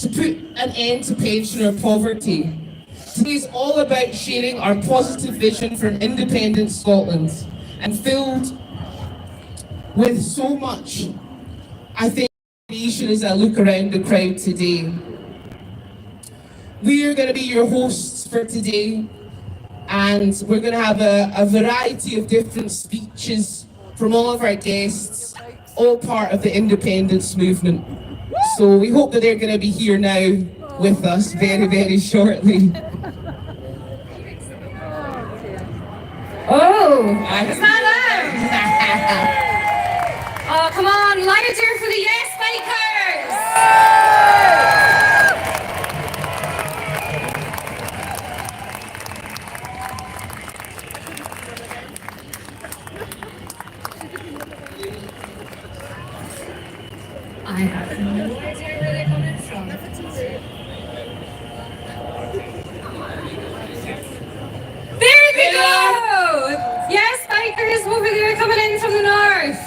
to put an end to pensioner poverty. Today is all about sharing our positive vision for an independent Scotland, and filled with so much, I think, as I look around the crowd today. We are going to be your hosts for today, and we're going to have a variety of different speeches from all of our guests, all part of the independence movement. So we hope that they're going to be here now with us very, very shortly. Oh, is that them? Oh, come on, louder for the Yes Bikers! I have no idea where they're coming from. There they go! Yes, bikers over there coming in from the north.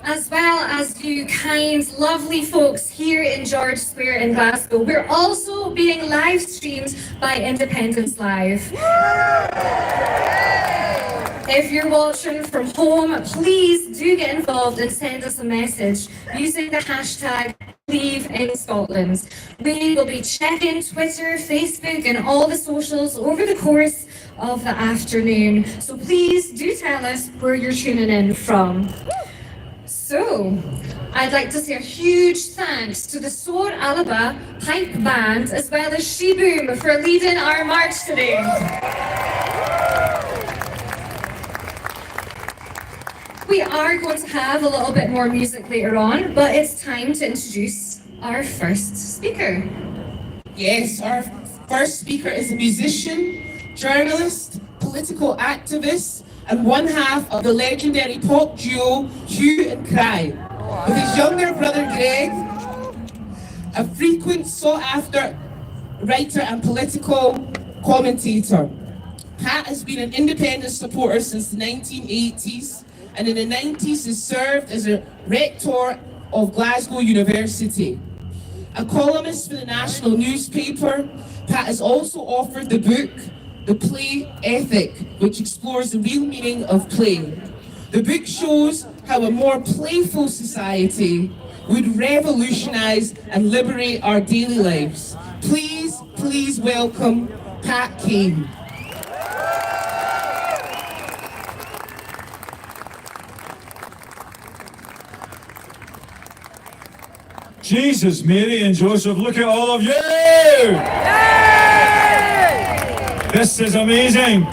As well as you kind, lovely folks here in George Square in Glasgow. We're also being live streamed by Independence Live. If you're watching from home, please do get involved and send us a message using the hashtag #LeaveInScotland. We will be checking Twitter, Facebook and all the socials over the course of the afternoon. So please do tell us where you're tuning in from. So, I'd like to say a huge thanks to the Sor Alaba Pipe Band as well as Sheboom for leading our march today. We are going to have a little bit more music later on, but it's time to introduce our first speaker. Yes, our first speaker is a musician, journalist, political activist, and one half of the legendary pop duo Hue and Cry, with his younger brother Greg, a frequent sought-after writer and political commentator. Pat has been an independent supporter since the 1980s, and in the 90s has served as a rector of Glasgow University. A columnist for the national newspaper, Pat has also authored the book The Play Ethic, which explores the real meaning of play. The book shows how a more playful society would revolutionise and liberate our daily lives. Please welcome Pat Kane. Jesus, Mary and Joseph, look at all of you! This is amazing.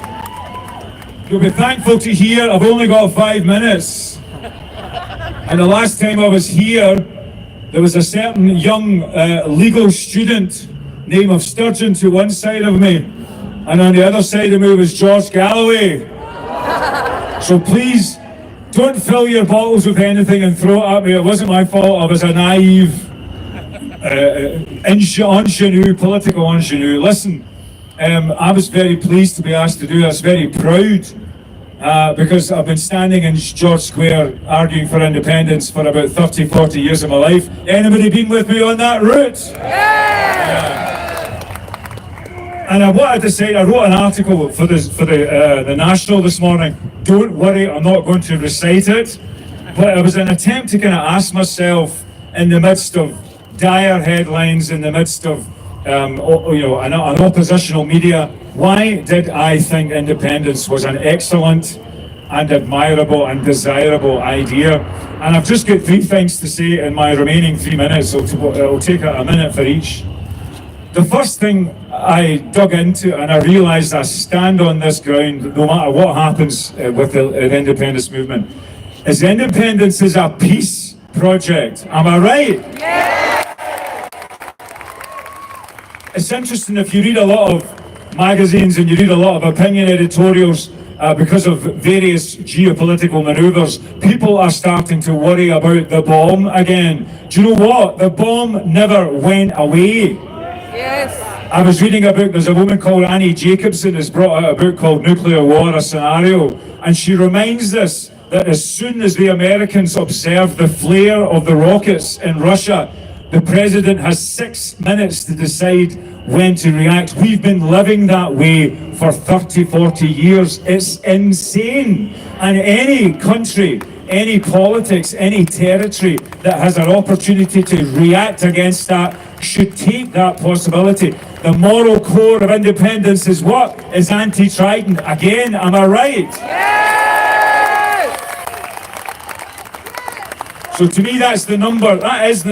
You'll be thankful to hear I've only got 5 minutes. And the last time I was here, there was a certain young legal student named of Sturgeon to one side of me, and on the other side of me was George Galloway. So please, don't fill your bottles with anything and throw it at me. It wasn't my fault. I was a naive ingenue, political ingenue. Listen, I was very pleased to be asked to do this, very proud, because I've been standing in George Square arguing for independence for about 30, 40 years of my life. Anybody been with me on that route? And I wanted to say, I wrote an article for the National this morning. Don't worry, I'm not going to recite it, but it was an attempt to kind of ask myself, in the midst of dire headlines, in the midst of an oppositional media, why did I think independence was an excellent and admirable and desirable idea? And I've just got 3 things to say in my remaining 3 minutes. It'll take a minute for each. The first thing I dug into, and I realised I stand on this ground no matter what happens with the independence movement, is independence is a peace project. Am I right? Yeah. It's interesting, if you read a lot of magazines and you read a lot of opinion editorials, because of various geopolitical maneuvers, people are starting to worry about the bomb again. Do you know what? The bomb never went away. Yes. I was reading a book, there's a woman called Annie Jacobson who's brought out a book called Nuclear War, A Scenario, and she reminds us that as soon as the Americans observe the flare of the rockets in Russia, the president has 6 minutes to decide when to react. We've been living that way for 30, 40 years. It's insane. And any country, any politics, any territory that has an opportunity to react against that should take that possibility. The moral core of independence is what? Is anti-Trident. Again, am I right? So to me, that is the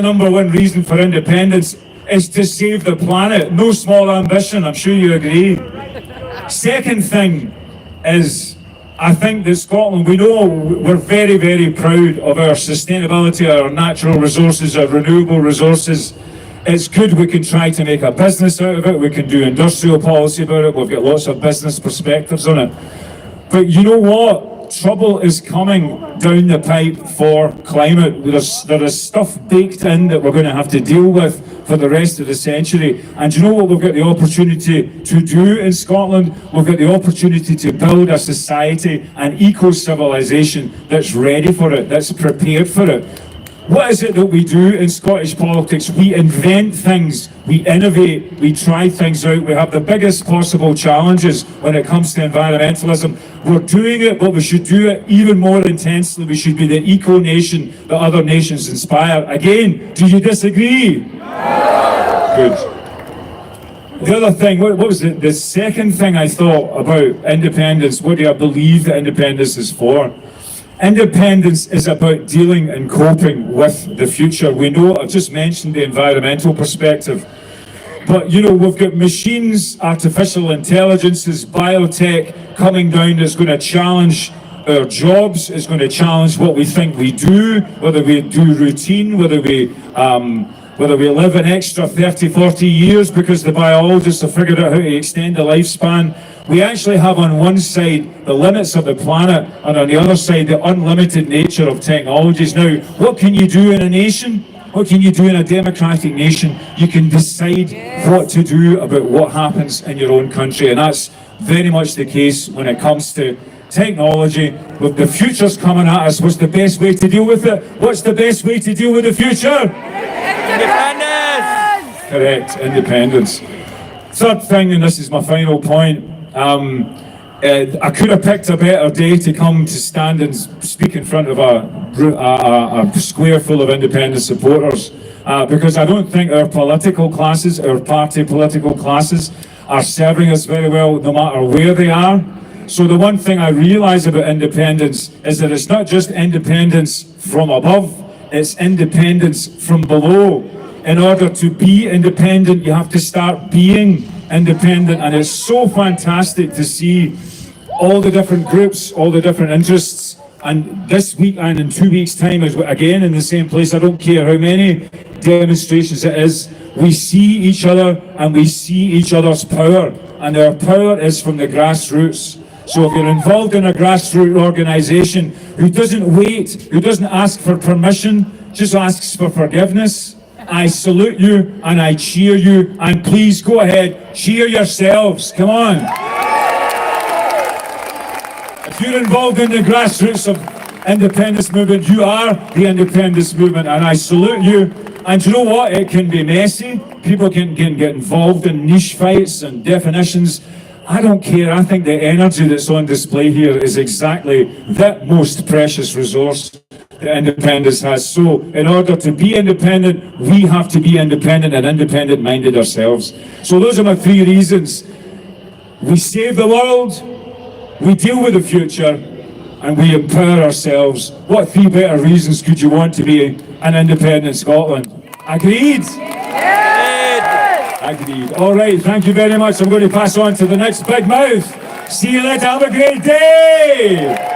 number one reason for independence, is to save the planet. No small ambition, I'm sure you agree. Second thing is, I think that Scotland, we know we're very, very proud of our sustainability, our natural resources, our renewable resources. It's good we can try to make a business out of it, we can do industrial policy about it, we've got lots of business perspectives on it. But you know what? Trouble is coming down the pipe for climate. There is stuff baked in that we're going to have to deal with for the rest of the century. And you know what we've got the opportunity to do in Scotland? We've got the opportunity to build a society, an eco-civilization that's ready for it, that's prepared for it. What is it that we do in Scottish politics? We invent things, we innovate, we try things out. We have the biggest possible challenges when it comes to environmentalism. We're doing it, but we should do it even more intensely. We should be the eco-nation that other nations inspire. Again, do you disagree? No. Good. The other thing, what was the second thing I thought about independence? What do I believe that independence is for? Independence is about dealing and coping with the future. We know, I've just mentioned the environmental perspective, but you know, we've got machines, artificial intelligences, biotech coming down that's going to challenge our jobs, it's going to challenge what we think we do, whether we do routine, whether we live an extra 30, 40 years because the biologists have figured out how to extend the lifespan. We actually have on one side the limits of the planet, and on the other side the unlimited nature of technologies. Now, what can you do in a nation? What can you do in a democratic nation? You can decide what to do about what happens in your own country, and that's very much the case when it comes to technology. With the future's coming at us, what's the best way to deal with it? What's the best way to deal with the future? Independence! Correct, independence. Third thing, and this is my final point, I could have picked a better day to come to stand and speak in front of a square full of independent supporters, because I don't think our political classes, our party political classes, are serving us very well no matter where they are. So the one thing I realise about independence is that it's not just independence from above, it's independence from below. In order to be independent, you have to start being independent, and it's so fantastic to see all the different groups, all the different interests, and this week and in 2 weeks' time is again in the same place. I don't care how many demonstrations it is, we see each other and we see each other's power, and our power is from the grassroots. So if you're involved in a grassroots organisation who doesn't wait, who doesn't ask for permission, just asks for forgiveness, I salute you and I cheer you, and please go ahead, cheer yourselves, come on. If you're involved in the grassroots of independence movement, you are the independence movement, and I salute you. And you know what, it can be messy, people can get involved in niche fights and definitions. I don't care, I think the energy that's on display here is exactly the most precious resource that independence has. So in order to be independent, we have to be independent and independent-minded ourselves. So those are my three reasons. We save the world, we deal with the future, and we empower ourselves. What three better reasons could you want to be an independent Scotland? Agreed? Agreed. All right, thank you very much. I'm going to pass on to the next big mouth. See you later. Have a great day.